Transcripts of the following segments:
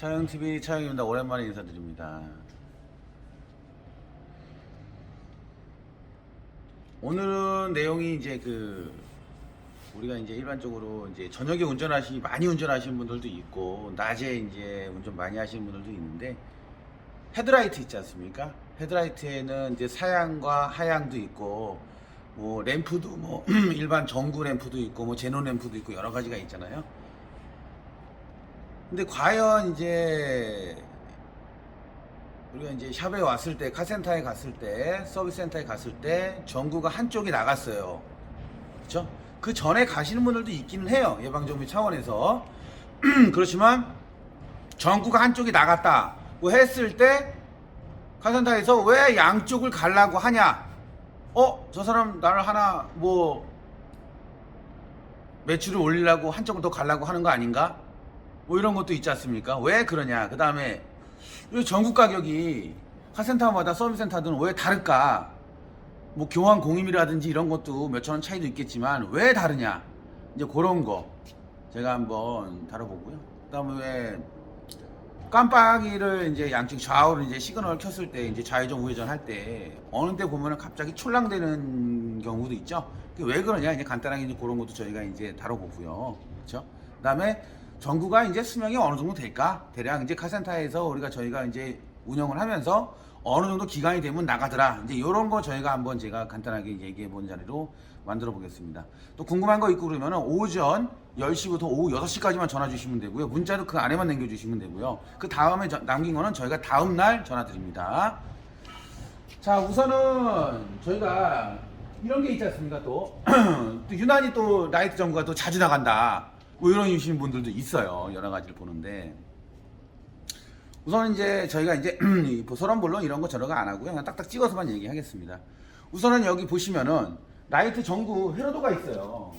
차영TV 차영입니다. 오랜만에 인사드립니다. 오늘은 내용이 이제 우리가 이제 일반적으로 이제 저녁에 많이 운전하시는 분들도 있고 낮에 이제 운전 많이 하시는 분들도 있는데 헤드라이트 있지 않습니까? 헤드라이트에는 이제 사양과 하양도 있고 뭐 램프도 뭐 일반 전구 램프도 있고 뭐 제논 램프도 있고 여러 가지가 있잖아요. 근데 과연 이제 우리가 이제 샵에 왔을 때, 카센터에 갔을 때, 서비스 센터에 갔을 때 전구가 한쪽이 나갔어요. 그렇죠? 그 전에 가시는 분들도 있기는 해요. 예방정비 차원에서. 그렇지만 전구가 한쪽이 나갔다고 했을 때 카센터에서 왜 양쪽을 가려고 하냐? 저 사람 나를 하나 뭐 매출을 올리려고 한쪽을 더 가려고 하는 거 아닌가? 뭐 이런 것도 있지 않습니까? 왜 그러냐? 그 다음에 전국 가격이 카센터마다 서비스센터들은 왜 다를까? 뭐 교환 공임이라든지 이런 것도 몇천 원 차이도 있겠지만 왜 다르냐? 이제 그런 거 제가 한번 다뤄보고요. 그 다음에 깜빡이를 이제 양쪽 좌우로 이제 시그널을 켰을 때 이제 좌회전 우회전 할 때 어느 때 보면은 갑자기 촐랑되는 경우도 있죠. 그게 왜 그러냐? 이제 간단하게 이제 그런 것도 저희가 이제 다뤄보고요. 그렇죠? 그 다음에 전구가 이제 수명이 어느 정도 될까? 대략 이제 카센터에서 저희가 이제 운영을 하면서 어느 정도 기간이 되면 나가더라. 이제 이런 거 저희가 한번 제가 간단하게 얘기해 본 자리로 만들어 보겠습니다. 또 궁금한 거 있고 그러면은 오전 10시부터 오후 6시까지만 전화 주시면 되고요. 문자도 그 안에만 남겨 주시면 되고요. 그 다음에 남긴 거는 저희가 다음 날 전화 드립니다. 자, 우선은 저희가 이런 게 있지 않습니까? 또 유난히 또 라이트 전구가 또 자주 나간다. 뭐 이런 이신 분들도 있어요. 여러 가지를 보는데 우선 이제 저희가 이제 서론본론 이런 거 저런 거 안 하고요. 그냥 딱딱 찍어서만 얘기하겠습니다. 우선은 여기 보시면은 라이트 전구 회로도가 있어요.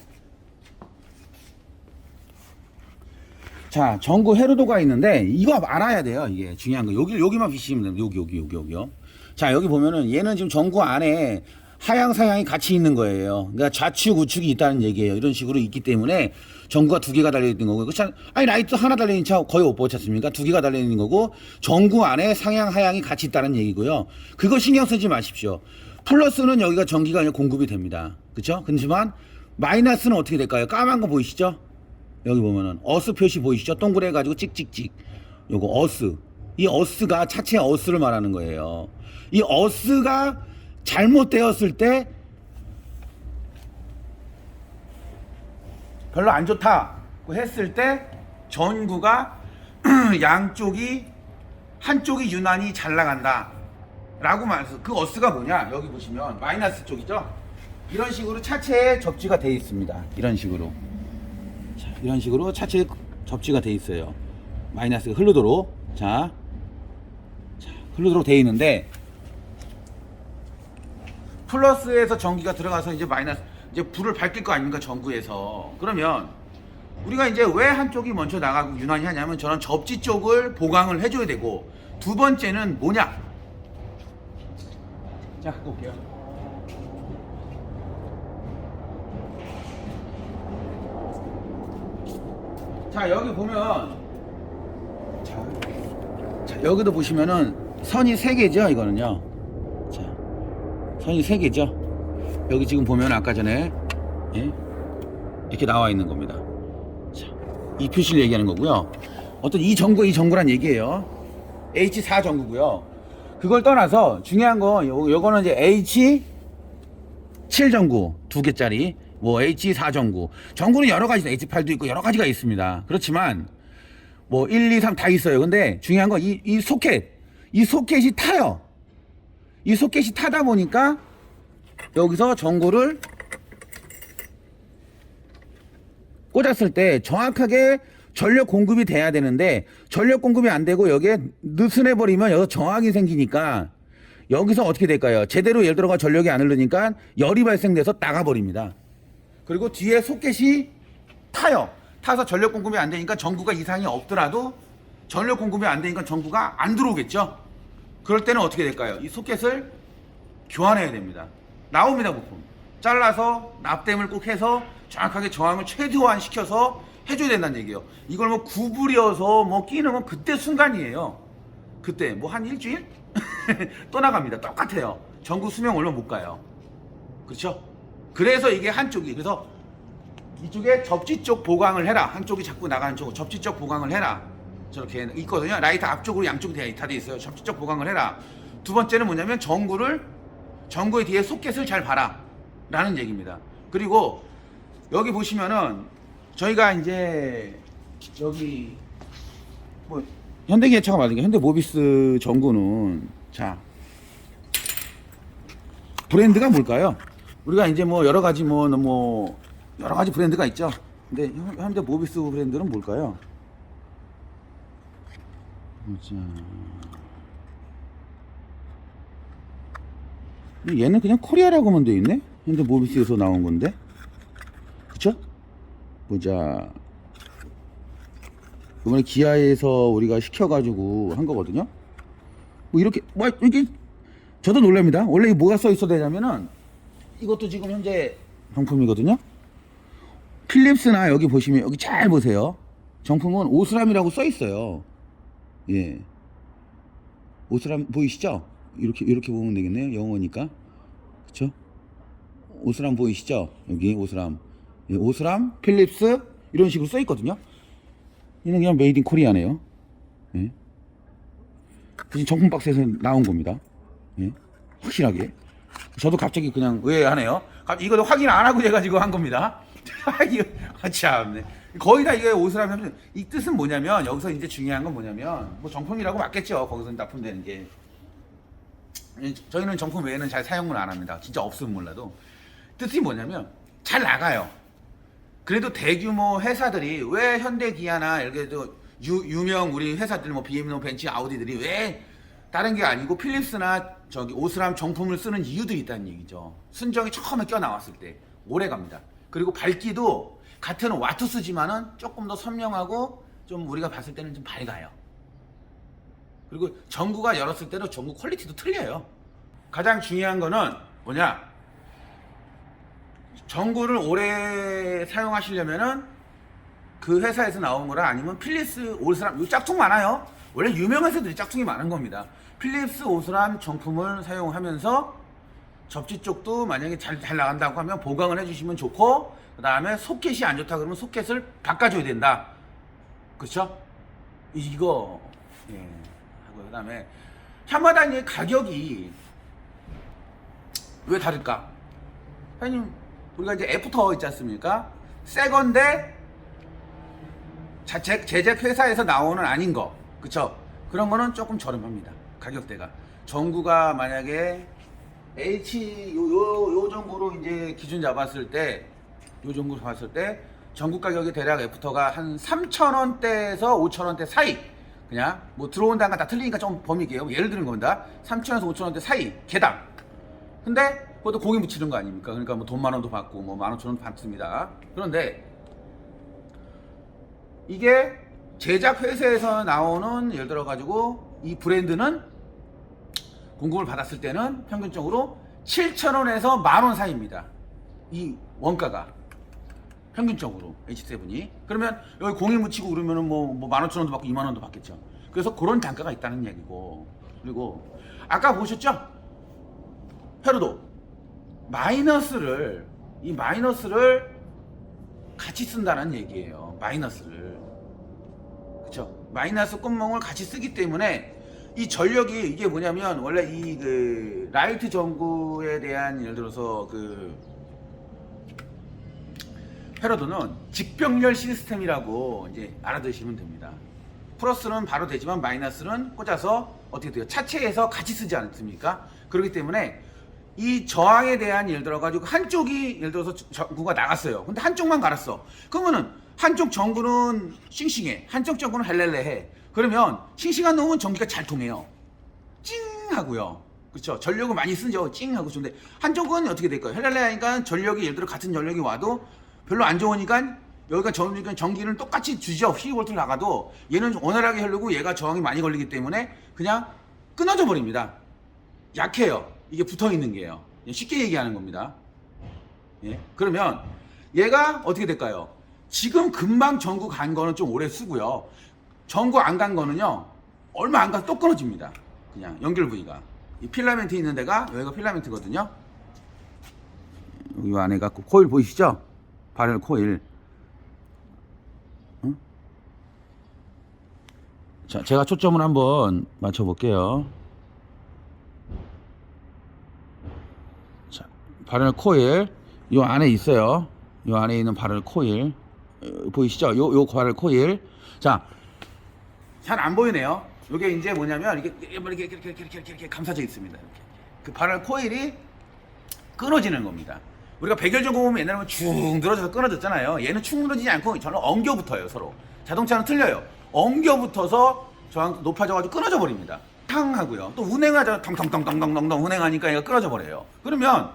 자, 전구 회로도가 있는데 이거 알아야 돼요. 이게 중요한 거. 여기만 비시면 돼요. 여기요. 자, 여기 보면은 얘는 지금 전구 안에 하향 사향이 같이 있는 거예요. 그러니까 좌측 우측이 있다는 얘기예요. 이런 식으로 있기 때문에 전구가 두 개가 달려 있는 거고, 아니 라이트 하나 달려 있는 차 거의 못 보지 않습니까? 두 개가 달려 있는 거고 전구 안에 상향 하향이 같이 있다는 얘기고요. 그거 신경 쓰지 마십시오. 플러스는 여기가 전기가 그냥 공급이 됩니다. 그렇죠? 그렇지만 마이너스는 어떻게 될까요? 까만 거 보이시죠? 여기 보면은 어스 표시 보이시죠? 동그래 가지고 찍찍찍. 요거 어스. 이 어스가 차체 어스를 말하는 거예요. 이 어스가 잘못되었을 때 별로 안 좋다고 했을 때 전구가 양쪽이 한쪽이 유난히 잘 나간다 라고 말해서 그 어스가 뭐냐? 여기 보시면 마이너스 쪽이죠. 이런 식으로 차체에 접지가 되어 있습니다. 이런 식으로. 자, 이런 식으로 차체에 접지가 되어 있어요. 마이너스가 흐르도록. 자, 흐르도록 되어 있는데 플러스에서 전기가 들어가서 이제 마이너스, 이제 불을 밝힐 거 아닙니까? 전구에서. 그러면 우리가 이제 왜 한쪽이 먼저 나가고 유난히 하냐면 저는 접지 쪽을 보강을 해줘야 되고, 두 번째는 뭐냐? 자, 갖고 올게요. 자, 여기 보면 자, 여기도 보시면은 선이 3개죠, 이거는요. 선이 3개죠. 여기 지금 보면 아까 전에 이렇게 나와 있는 겁니다. 자, 이 표시를 얘기하는 거고요. 어떤 이 전구란 얘기예요. H4 전구고요. 그걸 떠나서 중요한 거 요거는 이제 H7 전구 2개짜리, 뭐 H4 전구. 전구는 여러 가지, H8도 있고 여러 가지가 있습니다. 그렇지만 뭐 1, 2, 3 다 있어요. 근데 중요한 거 이 소켓이 타요. 이 소켓이 타다 보니까 여기서 전구를 꽂았을 때 정확하게 전력 공급이 돼야 되는데 전력 공급이 안 되고 여기에 느슨해 버리면 여기서 저항이 생기니까 여기서 어떻게 될까요? 제대로 예를 들어가 전력이 안 흐르니까 열이 발생돼서 나가버립니다. 그리고 뒤에 소켓이 타요. 타서 전력 공급이 안 되니까 전구가 이상이 없더라도 전력 공급이 안 되니까 전구가 안 들어오겠죠. 그럴 때는 어떻게 될까요? 이 소켓을 교환해야 됩니다. 나옵니다, 부품. 잘라서 납땜을 꼭 해서 정확하게 저항을 최대화시켜서 해줘야 된다는 얘기예요. 이걸 뭐 구부려서 뭐 끼는 건 그때 순간이에요. 그때 뭐 한 일주일 또 나갑니다. 똑같아요. 전구 수명 얼마 못 가요. 그렇죠? 그래서 이게 한쪽이, 그래서 이쪽에 접지 쪽 보강을 해라. 한쪽이 자꾸 나가는 쪽 접지 쪽 보강을 해라. 저렇게 있거든요. 라이트 앞쪽으로 양쪽이 다 돼 있어요. 접지 쪽 보강을 해라. 두 번째는 뭐냐면 전구의 뒤에 소켓을 잘 봐라 라는 얘기입니다. 그리고 여기 보시면은 저희가 이제 여기 뭐 현대기아차가 맞으니까 현대모비스 전구는 자 브랜드가 뭘까요? 우리가 이제 뭐 여러 가지 뭐 여러 가지 브랜드가 있죠. 근데 현대모비스 브랜드는 뭘까요? 자, 얘는 그냥 코리아라고 하면 돼 있네. 현대모비스에서 나온 건데, 그쵸? 보자. 이번에 기아에서 우리가 시켜가지고 한 거거든요. 뭐 이렇게 저도 놀랍니다. 원래 이 뭐가 써 있어야 되냐면은 이것도 지금 현재 정품이거든요. 필립스나 여기 보시면 여기 잘 보세요. 정품은 오스람이라고 써 있어요. 예. 오스람 보이시죠? 이렇게 보면 되겠네요. 영어니까. 그쵸? 오스람 보이시죠? 여기 오스람. 예, 오스람, 필립스 이런 식으로 써 있거든요. 얘는 그냥 메이드 인 코리아네요. 예. 지금 정품 박스에서 나온 겁니다. 예. 확실하게. 저도 갑자기 그냥 의아하네요. 이거 확인 안 하고 제가 지금 한 겁니다. 참네. 거의 다 이게 오스람 하면 이 뜻은 뭐냐면 여기서 이제 중요한 건 뭐냐면 뭐 정품이라고 맞겠죠. 거기서 납품되는 게. 저희는 정품 외에는 잘 사용을 안 합니다. 진짜 없으면 몰라도. 뜻이 뭐냐면 잘 나가요. 그래도 대규모 회사들이 왜 현대기아나 이렇게 유명 우리 회사들 뭐 BMW, 벤츠, 아우디들이 왜 다른 게 아니고 필립스나 저기 오스람 정품을 쓰는 이유들이 있다는 얘기죠. 순정이 처음에 껴 나왔을 때 오래 갑니다. 그리고 밝기도 같은 와트수지만은 조금 더 선명하고 좀 우리가 봤을 때는 좀 밝아요. 그리고 전구가 열었을 때는 전구 퀄리티도 틀려요. 가장 중요한 거는 뭐냐? 전구를 오래 사용하시려면은 그 회사에서 나온 거라 아니면 필립스, 오스람, 요 짝퉁 많아요. 원래 유명 회사들이 짝퉁이 많은 겁니다. 필립스, 오스람 정품을 사용하면서 접지 쪽도 만약에 잘 나간다고 하면 보강을 해주시면 좋고, 그 다음에 소켓이 안 좋다 그러면 소켓을 바꿔줘야 된다. 그렇죠? 이거 예 하고, 그 다음에 차마다 이제 가격이 왜 다를까? 사장님, 우리가 이제 애프터 있지 않습니까? 새 건데 제작 회사에서 나오는 아닌 거, 그쵸? 그런 거는 조금 저렴합니다. 가격대가. 전구가 만약에 요 정도로 이제 기준 잡았을 때, 요 정도 봤을 때 전구 가격이 대략 애프터가 한 3,000원대에서 5,000원대 사이. 그냥 뭐 들어온다는 건 다 틀리니까 좀 범위게요. 예를 드는 겁니다. 3,000원에서 5,000원대 사이 개당. 근데 그것도 고기 묻히는 거 아닙니까? 그러니까 뭐 돈 10,000원도 받고 뭐 15,000원도 받습니다. 그런데 이게 제작 회사에서 나오는, 예를 들어 가지고 이 브랜드는 공급을 받았을 때는 평균적으로 7,000원에서 10,000원 사이입니다. 이 원가가 평균적으로 H7이. 그러면 여기 공이 묻히고 그러면은 뭐 15,000원도 받고 20,000원도 받겠죠. 그래서 그런 단가가 있다는 얘기고. 그리고 아까 보셨죠? 페루도 마이너스를 같이 쓴다는 얘기예요. 마이너스를. 그쵸? 마이너스 ቁ멍을 같이 쓰기 때문에 이 전력이, 이게 뭐냐면 원래 이 그 라이트 전구에 대한, 예를 들어서 그 페로도는 직병렬 시스템이라고 이제 알아두시면 됩니다. 플러스는 바로 되지만 마이너스는 꽂아서 어떻게 돼요? 차체에서 같이 쓰지 않습니까? 그렇기 때문에 이 저항에 대한, 예를 들어 가지고 한쪽이 예를 들어서 전구가 나갔어요. 근데 한쪽만 갈았어. 그러면은 한쪽 전구는 싱싱해, 한쪽 전구는 헬렐레해. 그러면 싱싱한 놈은 전기가 잘 통해요. 찡 하고요. 그렇죠? 전력을 많이 쓰죠. 찡 하고. 근데 한쪽은 어떻게 될까요? 헬렐레 하니까 전력이, 예를 들어 같은 전력이 와도 별로 안 좋으니까 여기가 전기는 똑같이 주죠. 12V 나가도 얘는 원활하게 흐르고 얘가 저항이 많이 걸리기 때문에 그냥 끊어져 버립니다. 약해요. 이게 붙어 있는 게요. 쉽게 얘기하는 겁니다. 예? 그러면 얘가 어떻게 될까요? 지금 금방 전구 간 거는 좀 오래 쓰고요. 전구 안 간 거는요, 얼마 안 가서 또 끊어집니다. 그냥 연결 부위가. 이 필라멘트 있는 데가 여기가 필라멘트거든요. 여기 안에 갖고 코일 보이시죠? 발열 코일. 응? 자, 제가 초점을 한번 맞춰 볼게요. 자, 발열 코일 요 안에 있어요. 요 안에 있는 발열 코일 보이시죠? 요 발열 코일. 자, 잘 안 보이네요. 요게 이제 뭐냐면 이렇게 감싸져 있습니다. 이렇게. 그 발열 코일이 끊어지는 겁니다. 우리가 백열전구 보면 옛날에 보면 쭉 늘어져서 끊어졌잖아요. 얘는 축 늘어지지 않고 저는 엉겨 붙어요. 서로. 자동차는 틀려요. 엉겨 붙어서 저항 높아져가지고 끊어져 버립니다. 탕 하고요. 또 운행하자 텅텅텅텅텅텅 운행하니까 얘가 끊어져 버려요. 그러면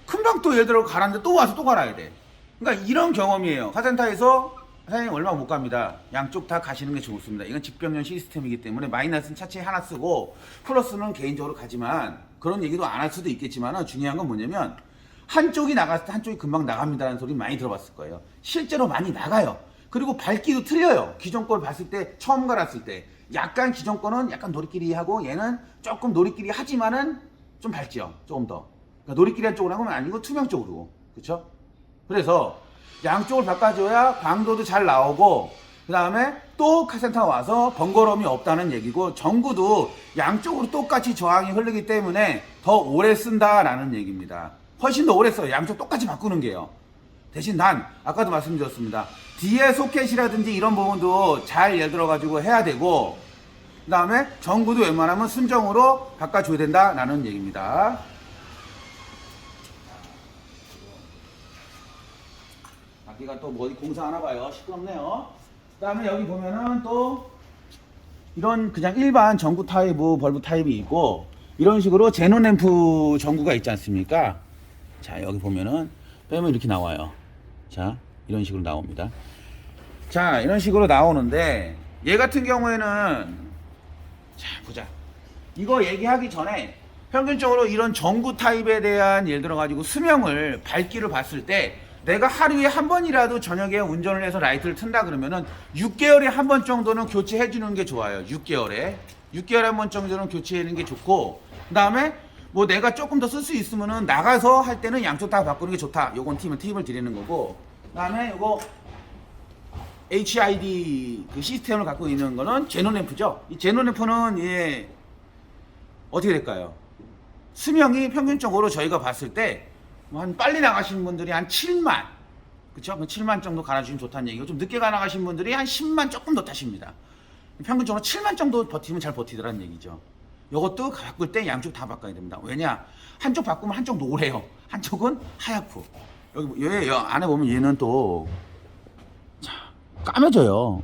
금방 또 예를 들어 가라는데 또 와서 또 갈아야 돼. 그러니까 이런 경험이에요. 카센터에서 사장님 얼마 못 갑니다. 양쪽 다 가시는 게 좋습니다. 이건 직병렬 시스템이기 때문에 마이너스는 차체 하나 쓰고 플러스는 개인적으로 가지만 그런 얘기도 안 할 수도 있겠지만 중요한 건 뭐냐면 한쪽이 나갔을 때 한쪽이 금방 나갑니다라는 소리 많이 들어봤을 거예요. 실제로 많이 나가요. 그리고 밝기도 틀려요. 기존 걸 봤을 때 처음 갈았을 때 약간 기존 거는 약간 노리끼리 하고 얘는 조금 노리끼리 하지만은 좀 밝지요. 조금 더. 그러니까 노리끼리 한 쪽으로 하면 아니고 투명 쪽으로. 그렇죠? 그래서 양쪽을 바꿔줘야 광도도 잘 나오고 그 다음에 또 카센터 와서 번거로움이 없다는 얘기고 전구도 양쪽으로 똑같이 저항이 흐르기 때문에 더 오래 쓴다라는 얘기입니다. 훨씬 더 오래 써요. 양쪽 똑같이 바꾸는 게요. 대신 난 아까도 말씀드렸습니다. 뒤에 소켓이라든지 이런 부분도 잘 예를 들어 가지고 해야 되고 그 다음에 전구도 웬만하면 순정으로 바꿔줘야 된다라는 얘기입니다. 여기가 또 뭐 어디 공사하나 봐요. 시끄럽네요. 그 다음에 여기 보면은 또 이런 그냥 일반 전구 타입, 벌브 타입이 있고 이런 식으로 제논 앰프 전구가 있지 않습니까? 자, 여기 보면은 빼면 이렇게 나와요. 자, 이런 식으로 나옵니다. 자, 이런 식으로 나오는데 얘 같은 경우에는 자, 보자. 이거 얘기하기 전에 평균적으로 이런 전구 타입에 대한 예를 들어 가지고 수명을 밝기를 봤을 때 내가 하루에 한 번이라도 저녁에 운전을 해서 라이트를 튼다 그러면은 6개월에 한 번 정도는 교체해 주는 게 좋아요. 6개월에 한 번 정도는 교체해 주는 게 좋고 그다음에 뭐 내가 조금 더 쓸 수 있으면은 나가서 할 때는 양쪽 다 바꾸는 게 좋다. 요건 팁을 드리는 거고 그다음에 요거 HID 그 시스템을 갖고 있는 거는 제논 앰프죠. 이 제논 앰프는 예 어떻게 될까요? 수명이 평균적으로 저희가 봤을 때 한 빨리 나가신 분들이 한 7만 그쵸? 7만 정도 갈아주시면 좋다는 얘기고 좀 늦게 나가신 분들이 한 10만 조금 더 타십니다. 평균적으로 7만 정도 버티면 잘 버티더라는 얘기죠. 이것도 바꿀 때 양쪽 다 바꿔야 됩니다. 왜냐? 한쪽 바꾸면 한쪽 노래요. 한쪽은 하얗고 여기 안에 보면 얘는 또 자, 까매져요.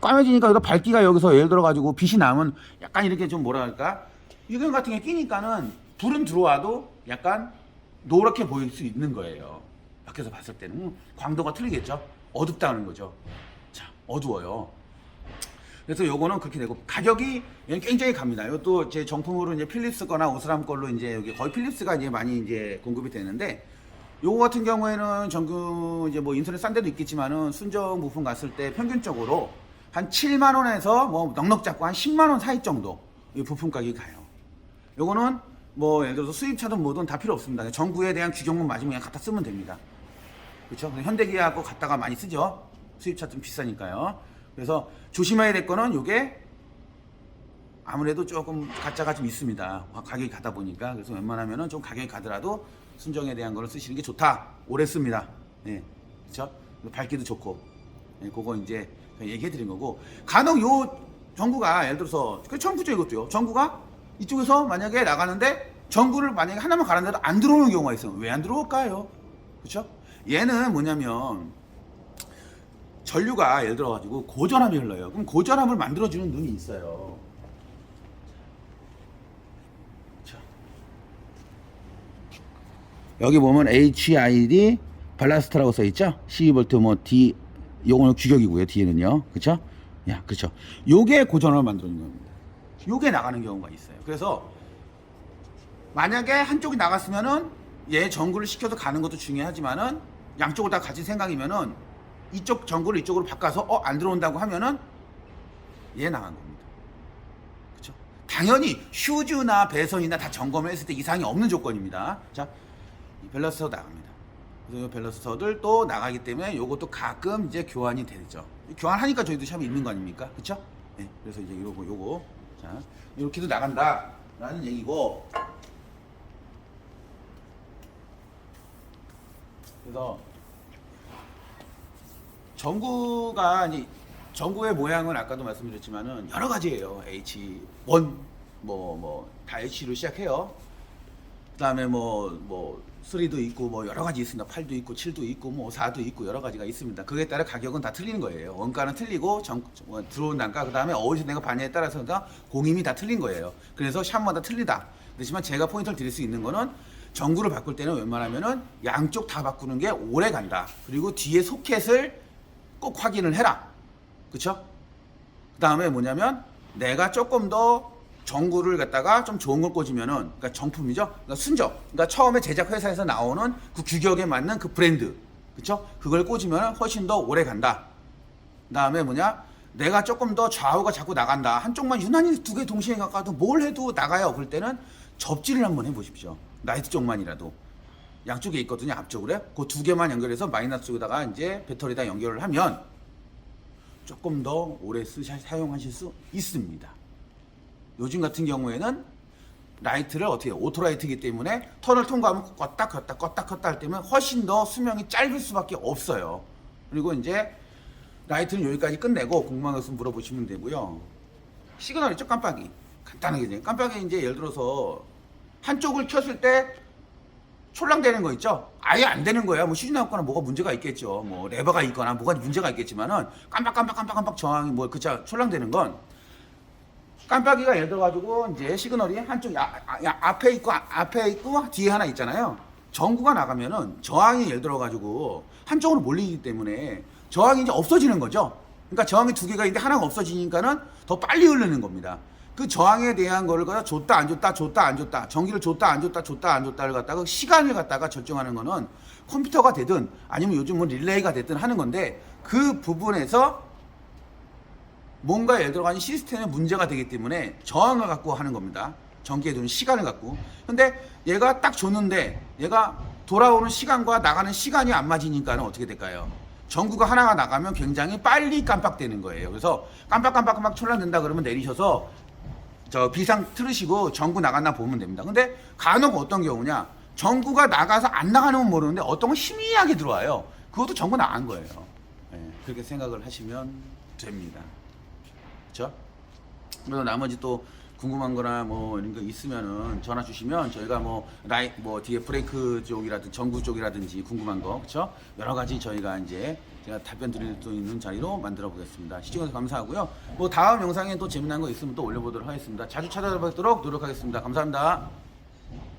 까매지니까 이거 밝기가 여기서 예를 들어 가지고 빛이 나면 약간 이렇게 좀 뭐라 할까? 유경 같은 게 끼니까는 불은 들어와도 약간 노랗게 보일 수 있는 거예요. 밖에서 봤을 때는 광도가 틀리겠죠. 어둡다는 거죠. 자, 어두워요. 그래서 요거는 그렇게 되고 가격이 굉장히 갑니다. 이것도 제 정품으로 이제 필립스 거나 오스람 걸로 이제 여기 거의 필립스가 이제 많이 이제 공급이 되는데 요거 같은 경우에는 전국 이제 뭐 인터넷 싼 데도 있겠지만은 순정 부품 갔을 때 평균적으로 한 7만 원에서 뭐 넉넉 잡고 한 10만 원 사이 정도 이 부품 가격이 가요. 요거는 뭐 예를 들어서 수입차든 뭐든 다 필요 없습니다. 전구에 대한 규격만 맞으면 그냥 갖다 쓰면 됩니다. 그렇죠? 현대기아하고 갖다가 많이 쓰죠. 수입차 좀 비싸니까요. 그래서 조심해야 될 거는 요게 아무래도 조금 가짜가 좀 있습니다. 가격이 가다 보니까 그래서 웬만하면은 좀 가격이 가더라도 순정에 대한 거를 쓰시는 게 좋다. 오래 씁니다. 네, 그렇죠? 밝기도 좋고, 네, 그거 이제 얘기해 드린 거고 간혹 요 전구가 예를 들어서 그 전구죠 이것도요. 전구가 이쪽에서 만약에 나가는데 전구를 만약에 하나만 갈았는데도 안 들어오는 경우가 있어요. 왜 안 들어올까요? 그렇죠? 얘는 뭐냐면 전류가 예를 들어 가지고 고전압이 흘러요. 그럼 고전압을 만들어주는 눈이 있어요. 그렇죠? 여기 보면 HID 발라스트라고 써 있죠? 12V 뭐 D 요거는 규격이고요. 뒤에는요. 그렇죠? 야, 그렇죠. 요게 고전압을 만들어주는 겁니다. 요게 나가는 경우가 있어요. 그래서 만약에 한쪽이 나갔으면은 얘 전구를 시켜서 가는 것도 중요하지만은 양쪽을 다 가진 생각이면은 이쪽 전구를 이쪽으로 바꿔서 안 들어온다고 하면은 얘 나간 겁니다. 그렇죠? 당연히 휴즈나 배선이나 다 점검을 했을 때 이상이 없는 조건입니다. 자, 이 밸런서 나갑니다. 그래서 이 밸런서들 또 나가기 때문에 요것도 가끔 이제 교환이 되죠. 교환하니까 저희도 샵에 있는 거 아닙니까? 그렇죠? 네, 그래서 이제 요거 자, 이렇게도 나간다라는 얘기고. 그래서 전구가 이제 전구의 모양은 아까도 말씀드렸지만은 여러 가지예요. H1 다 H로 시작해요. 그다음에 뭐 3도 있고 뭐 여러 가지 있습니다. 8도 있고 7도 있고 뭐 4도 있고 여러 가지가 있습니다. 그에 따라 가격은 다 틀리는 거예요. 원가는 틀리고 들어온 단가 그다음에 어디서 내가 봤냐에 따라서 공임이 다 틀린 거예요. 그래서 샵마다 틀리다. 그렇지만 제가 포인트를 드릴 수 있는 거는 전구를 바꿀 때는 웬만하면은 양쪽 다 바꾸는 게 오래 간다. 그리고 뒤에 소켓을 꼭 확인을 해라. 그쵸? 그 다음에 뭐냐면 내가 조금 더 전구를 갖다가 좀 좋은 걸 꽂으면은, 그러니까 정품이죠. 그러니까 순정. 그러니까 처음에 제작 회사에서 나오는 그 규격에 맞는 그 브랜드. 그쵸? 그걸 꽂으면 훨씬 더 오래 간다. 그 다음에 뭐냐? 내가 조금 더 좌우가 자꾸 나간다. 한쪽만 유난히 두 개 동시에 가까워도 뭘 해도 나가요. 그럴 때는 접지를 한번 해보십시오. 라이트 쪽만이라도. 양쪽에 있거든요. 앞쪽으로. 그 두 개만 연결해서 마이너스 쪽에다가 이제 배터리에다 연결을 하면 조금 더 오래 사용하실 수 있습니다. 요즘 같은 경우에는 라이트를 어떻게 해요? 오토라이트이기 때문에 턴을 통과하면 껐다 할 때면 훨씬 더 수명이 짧을 수밖에 없어요. 그리고 이제 라이트는 여기까지 끝내고 궁금한 것은 물어보시면 되고요. 시그널 있죠? 깜빡이. 간단하게 깜빡이 이제 예를 들어서 한쪽을 켰을 때 촐랑되는 거 있죠? 아예 안 되는 거야. 뭐 휴지 나왔거나 뭐가 문제가 있겠죠. 뭐 레버가 있거나 뭐가 문제가 있겠지만은 깜빡 저항이 뭐 그쵸 촐랑되는 건 깜빡이가 예를 들어 가지고 이제 시그널이 한쪽 앞에 있고 뒤에 하나 있잖아요. 전구가 나가면은 저항이 예를 들어 가지고 한쪽으로 몰리기 때문에 저항이 이제 없어지는 거죠. 그러니까 저항이 두 개가 있는데 하나가 없어지니까는 더 빨리 흐르는 겁니다. 그 저항에 대한 거를 갖다 줬다 안 줬다 전기를 줬다 안 줬다를 갖다가 시간을 갖다가 결정하는 거는 컴퓨터가 되든 아니면 요즘 뭐 릴레이가 됐든 하는 건데 그 부분에서 뭔가 예를 들어가는 시스템에 문제가 되기 때문에 저항을 갖고 하는 겁니다. 전기에 두는 시간을 갖고. 근데 얘가 딱 줬는데 얘가 돌아오는 시간과 나가는 시간이 안 맞으니까는 어떻게 될까요? 전구가 하나가 나가면 굉장히 빨리 깜빡되는 거예요. 그래서 깜빡 촐랑된다 그러면 내리셔서 저 비상 틀으시고 전구 나갔나 보면 됩니다. 근데 간혹 어떤 경우냐? 전구가 나가서 안 나가는 건 모르는데 어떤 건 희미하게 들어와요. 그것도 전구 나간 거예요. 네, 그렇게 생각을 하시면 됩니다. 그렇죠? 그래서 나머지 또 궁금한 거나 뭐 이런 거 있으면은 전화 주시면 저희가 뭐 뒤에 브레이크 쪽이라든지 전구 쪽이라든지 궁금한 거 그렇죠? 여러 가지 저희가 이제 제가 답변 드릴 수 있는 자리로 만들어 보겠습니다. 시청해주셔서 감사하고요. 뭐 다음 영상에 또 재미난 거 있으면 또 올려보도록 하겠습니다. 자주 찾아뵙도록 노력하겠습니다. 감사합니다.